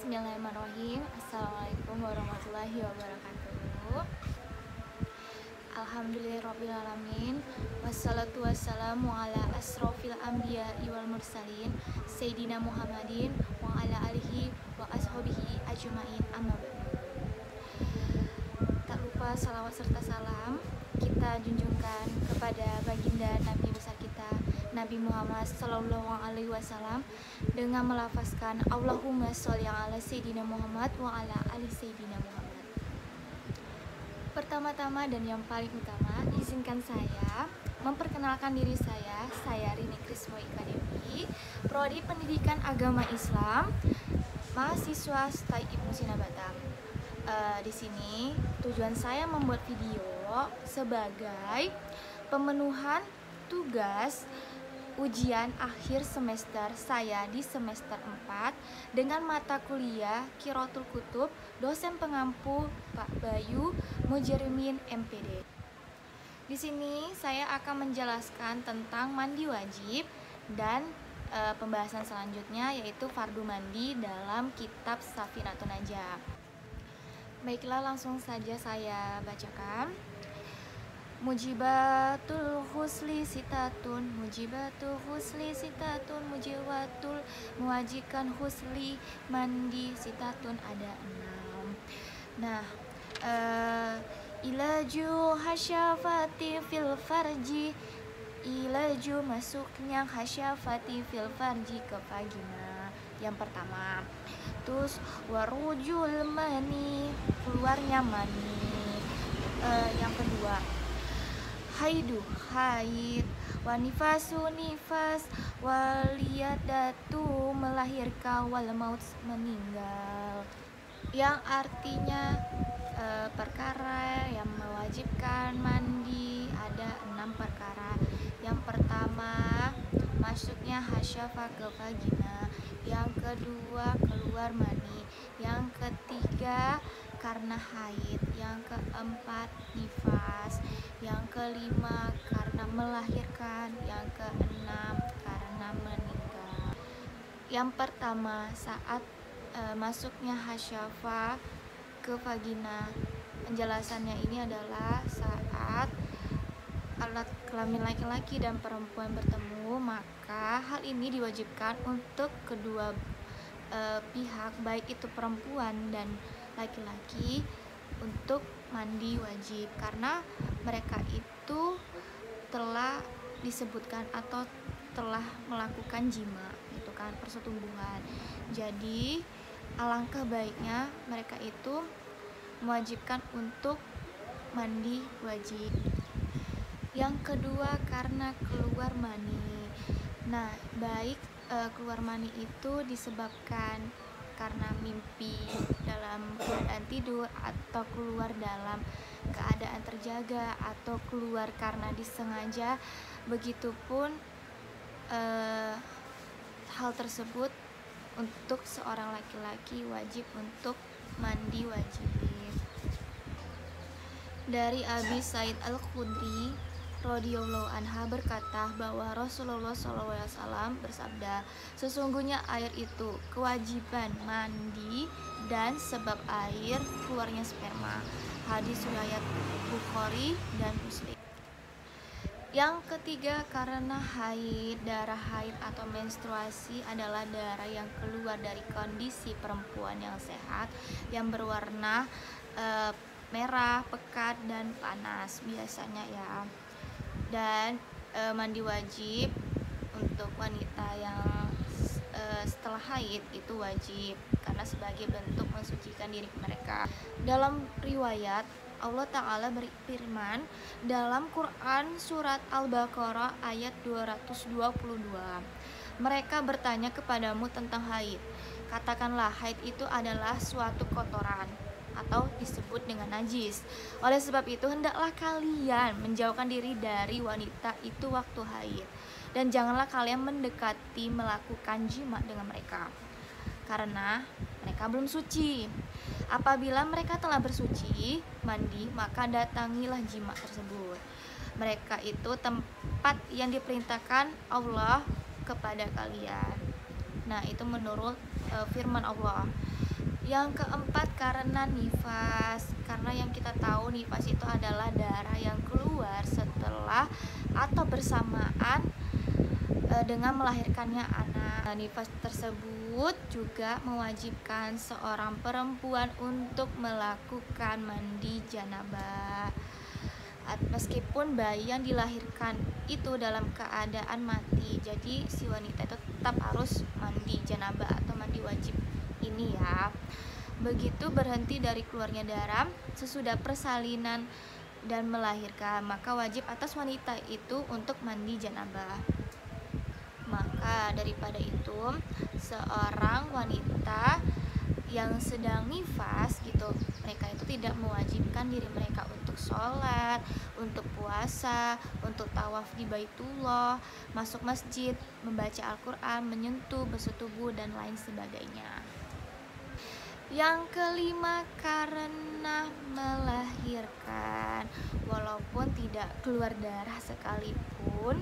Bismillahirrahmanirrahim. Assalamualaikum warahmatullahi wabarakatuh. Alhamdulillahirrabbilalamin. Wassalatu wassalamu ala asrofil anbiya wal mursalin Sayyidina Muhammadin wa ala alihi wa ashabihi ajmain, amma ba'du. Tak lupa salawat serta salam kita junjungkan kepada baginda Nabi besar kita Nabi Muhammad Sallallahu Alaihi Wasallam dengan melafazkan Allahumma sholli ala Sayyidina Muhammad wa ala ali Sayyidina Muhammad. Pertama-tama dan yang paling utama, izinkan saya memperkenalkan diri saya Rini Krismo Ikademi, Prodi Pendidikan Agama Islam, mahasiswa STAI Ibnu Sina Batam. Di sini tujuan saya membuat video sebagai pemenuhan tugas ujian akhir semester saya di semester 4 dengan mata kuliah Qiraatul Kutub, dosen pengampu Pak Bayu Mujarimin MPD. Di sini saya akan menjelaskan tentang mandi wajib dan pembahasan selanjutnya yaitu fardu mandi dalam kitab Safinatun Najah. Baiklah, langsung saja saya bacakan. Mujibatul husli sitatun, mujibatul husli sitatun, mujibatul mewajibkan husli mandi sitatun ada 6. Nah, ilaju hasyafati fil farji, ilaju masuknya hasyafati fil farji ke vagina. Yang pertama, terus warujul mani, keluarnya mani. Yang kedua, haidu haid, wanifasu nifas, waliyadatu melahirkan, wal maut meninggal. Yang artinya perkara yang mewajibkan mandi ada 6 perkara. Yang pertama, masuknya hasyafah ke vagina. Yang kedua, keluar mani. Yang ketiga, karena haid. Yang keempat, nifas. Yang kelima, karena melahirkan. Yang keenam, karena meninggal. Yang pertama, saat masuknya hasyafah ke vagina, penjelasannya ini adalah saat alat kelamin laki-laki dan perempuan bertemu, maka hal ini diwajibkan untuk kedua pihak, baik itu perempuan dan laki-laki, untuk mandi wajib karena mereka itu telah disebutkan atau telah melakukan jima, itu kan persetubuhan. Jadi alangkah baiknya mereka itu mewajibkan untuk mandi wajib. Yang kedua, karena keluar mani. Nah, baik keluar mani itu disebabkan karena mimpi dalam keadaan tidur, atau keluar dalam keadaan terjaga, atau keluar karena disengaja. Begitupun hal tersebut untuk seorang laki-laki wajib untuk mandi wajib. Dari Abi Said Al-Khudri radhiyallahu anha berkata bahwa Rasulullah SAW bersabda, sesungguhnya air itu kewajiban mandi dan sebab air keluarnya sperma. Hadis riwayat Bukhari dan Muslim. Yang ketiga, karena haid. Darah haid atau menstruasi adalah darah yang keluar dari kondisi perempuan yang sehat, yang berwarna merah, pekat, dan panas biasanya ya. Dan mandi wajib untuk wanita yang setelah haid itu wajib karena sebagai bentuk mensucikan diri mereka. Dalam riwayat, Allah Ta'ala berfirman dalam Quran surat Al-Baqarah ayat 222, mereka bertanya kepadamu tentang haid, katakanlah haid itu adalah suatu kotoran atau disebut dengan najis. Oleh sebab itu hendaklah kalian menjauhkan diri dari wanita itu waktu haid, dan janganlah kalian mendekati melakukan jima dengan mereka karena mereka belum suci. Apabila mereka telah bersuci mandi, maka datangilah jima tersebut. Mereka itu tempat yang diperintahkan Allah kepada kalian. Nah, itu menurut firman Allah. Yang keempat karena nifas, karena yang kita tahu nifas itu adalah darah yang keluar setelah atau bersamaan dengan melahirkannya anak. Nifas tersebut juga mewajibkan seorang perempuan untuk melakukan mandi janabah. Meskipun bayi yang dilahirkan itu dalam keadaan mati, jadi si wanita itu tetap harus mandi janabah atau mandi wajib ini ya. Begitu berhenti dari keluarnya darah sesudah persalinan dan melahirkan, maka wajib atas wanita itu untuk mandi janabah. Maka daripada itu, seorang wanita yang sedang nifas gitu, mereka itu tidak mewajibkan diri mereka untuk sholat, untuk puasa, untuk tawaf di Baitullah, masuk masjid, membaca Al-Quran, menyentuh, bersetubuh, dan lain sebagainya. Yang kelima karena melahirkan, walaupun tidak keluar darah sekalipun.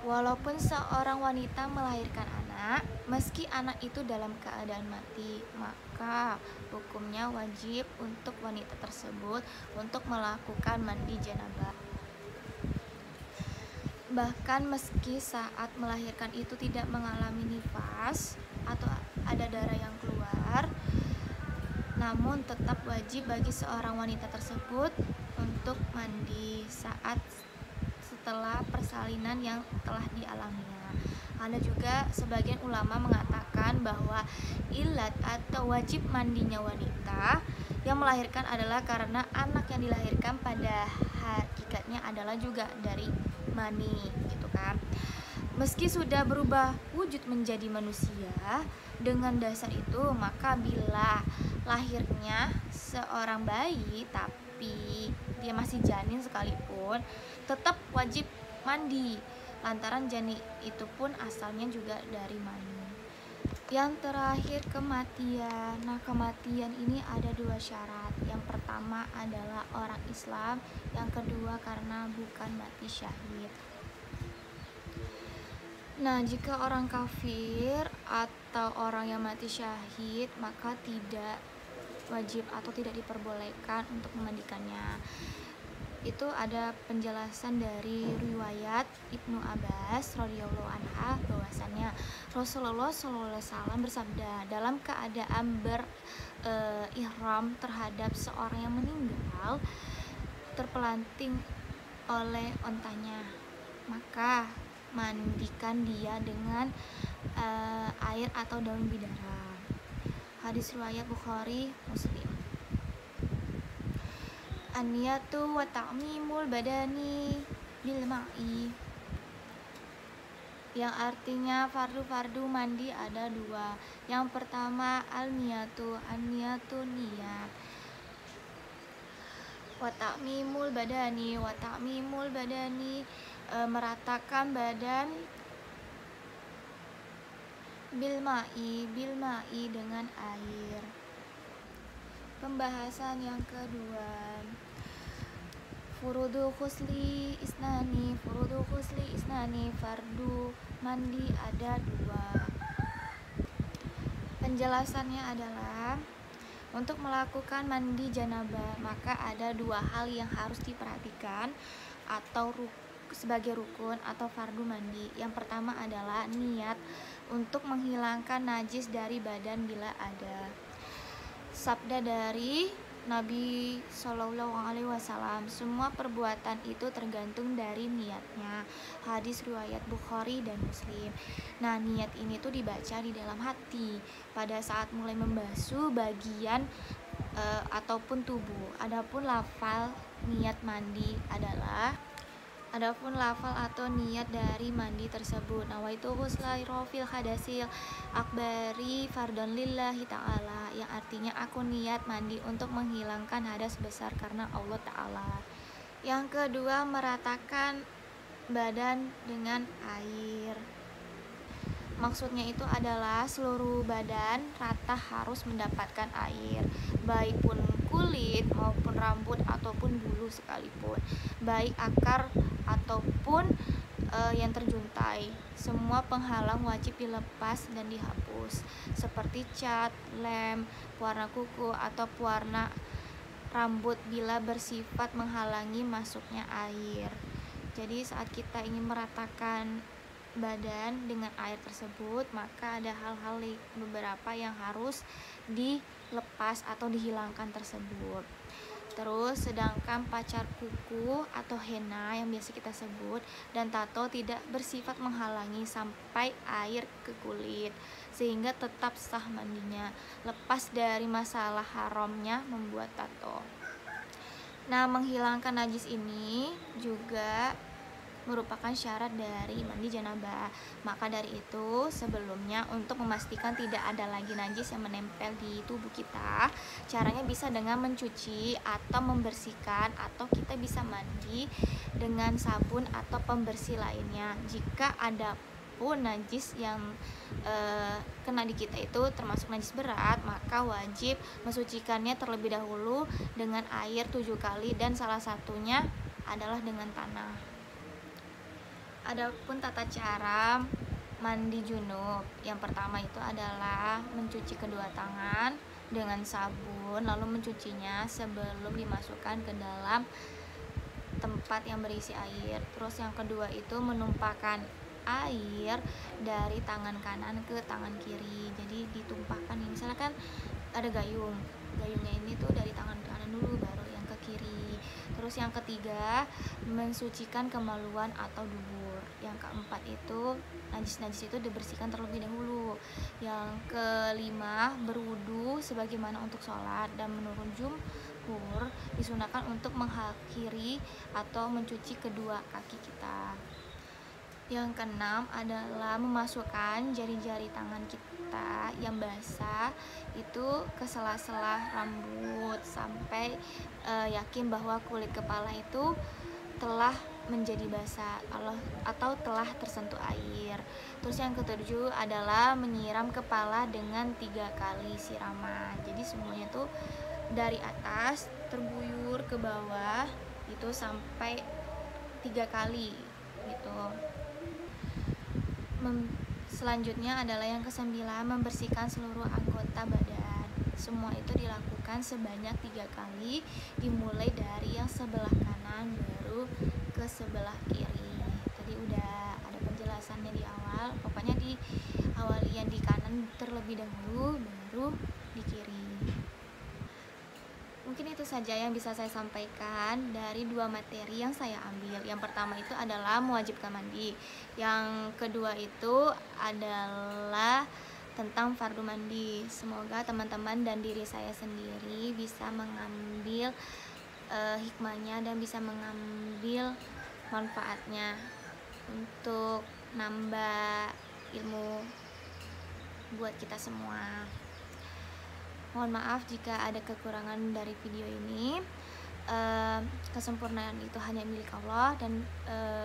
Walaupun seorang wanita melahirkan anak, meski anak itu dalam keadaan mati, maka hukumnya wajib untuk wanita tersebut untuk melakukan mandi janabah. Bahkan meski saat melahirkan itu tidak mengalami nifas atau ada darah yang keluar, namun tetap wajib bagi seorang wanita tersebut untuk mandi saat setelah persalinan yang telah dialaminya. Ada juga sebagian ulama mengatakan bahwa ilat atau wajib mandinya wanita yang melahirkan adalah karena anak yang dilahirkan pada hakikatnya adalah juga dari mani gitu kan. Meski sudah berubah wujud menjadi manusia dengan dasar itu, maka bila lahirnya seorang bayi tapi dia masih janin sekalipun, tetap wajib mandi lantaran janin itu pun asalnya juga dari mani. Yang terakhir kematian. Nah, kematian ini ada dua syarat. Yang pertama adalah orang Islam, yang kedua karena bukan mati syahid. Nah, jika orang kafir atau orang yang mati syahid, maka tidak wajib atau tidak diperbolehkan untuk memandikannya. Itu ada penjelasan dari riwayat Ibnu Abbas radhiyallahu anha bahwasannya Rasulullah SAW bersabda, dalam keadaan ihram terhadap seorang yang meninggal terpelanting oleh ontanya, maka mandikan dia dengan air atau daun bidara. Hadis riwayat Bukhari, Muslim. An-niyatu wa ta'mimul badani bil ma'i, yang artinya fardu-fardu mandi ada dua. Yang pertama an-niyatu niat. Wa ta'mimul badani meratakan badan bil ma'i dengan air. Pembahasan yang kedua, furudu khusli isnani, fardu mandi ada dua. Penjelasannya adalah untuk melakukan mandi janabah maka ada dua hal yang harus diperhatikan atau sebagai rukun atau fardu mandi. Yang pertama adalah niat untuk menghilangkan najis dari badan bila ada. Sabda dari Nabi SAW, semua perbuatan itu tergantung dari niatnya. Hadis riwayat Bukhari dan Muslim. Nah, niat ini tuh dibaca di dalam hati pada saat mulai membasuh bagian ataupun tubuh. Adapun lafal atau niat dari mandi tersebut, nawaitu ghusla rofil hadasil akbari fardon lillahi ta'ala, yang artinya aku niat mandi untuk menghilangkan hadas besar karena Allah Ta'ala. Yang kedua, meratakan badan dengan air. Maksudnya itu adalah seluruh badan rata harus mendapatkan air, baik pun kulit maupun rambut ataupun bulu sekalipun, baik akar ataupun yang terjunta selesai, semua penghalang wajib dilepas dan dihapus, seperti cat, lem, pewarna kuku, atau pewarna rambut bila bersifat menghalangi masuknya air. Jadi saat kita ingin meratakan badan dengan air tersebut, maka ada hal-hal beberapa yang harus dilepas atau dihilangkan tersebut. Terus sedangkan pacar kuku atau henna yang biasa kita sebut dan tato tidak bersifat menghalangi sampai air ke kulit, sehingga tetap sah mandinya, lepas dari masalah haramnya membuat tato. Nah, menghilangkan najis ini juga merupakan syarat dari mandi janabah. Maka dari itu, sebelumnya untuk memastikan tidak ada lagi najis yang menempel di tubuh kita, caranya bisa dengan mencuci atau membersihkan, atau kita bisa mandi dengan sabun atau pembersih lainnya. Jika ada pun najis yang kena di kita itu termasuk najis berat, maka wajib mensucikannya terlebih dahulu dengan air 7 kali, dan salah satunya adalah dengan tanah. Adapun tata cara mandi junub, yang pertama itu adalah mencuci kedua tangan dengan sabun, lalu mencucinya sebelum dimasukkan ke dalam tempat yang berisi air. Terus yang kedua itu menumpahkan air dari tangan kanan ke tangan kiri. Jadi ditumpahkan, misalnya kan ada gayungnya ini tuh dari tangan kanan dulu baru yang ke kiri. Terus yang ketiga, mensucikan kemaluan atau dubur. Yang keempat itu najis-najis itu dibersihkan terlebih dahulu. Yang kelima, berwudu sebagaimana untuk sholat, dan menurut jumhur disunahkan untuk mengakhiri atau mencuci kedua kaki kita. Yang keenam adalah memasukkan jari-jari tangan kita yang basah itu ke sela-sela rambut sampai yakin bahwa kulit kepala itu telah menjadi basah atau telah tersentuh air. Terus yang ketujuh adalah menyiram kepala dengan 3 kali siraman. Jadi semuanya tuh dari atas terguyur ke bawah itu sampai 3 kali gitu. Selanjutnya adalah yang ke-9, membersihkan seluruh anggota badan. Semua itu dilakukan sebanyak 3 kali, dimulai dari yang sebelah kanan baru ke sebelah kiri. Tadi udah ada penjelasannya di awal, pokoknya diawali yang di kanan terlebih dahulu, baru di kiri. Mungkin itu saja yang bisa saya sampaikan dari 2 materi yang saya ambil. Yang pertama itu adalah mewajibkan mandi. Yang kedua itu adalah tentang fardu mandi. Semoga teman-teman dan diri saya sendiri bisa mengambil hikmahnya dan bisa mengambil manfaatnya untuk nambah ilmu buat kita semua. Mohon maaf jika ada kekurangan dari video ini. Kesempurnaan itu hanya milik Allah, dan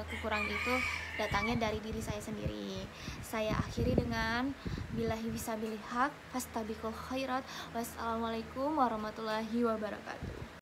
kekurangan itu datangnya dari diri saya sendiri. Saya akhiri dengan billahi fisabilil haq, fastabiqul khairat. Wassalamualaikum warahmatullahi wabarakatuh.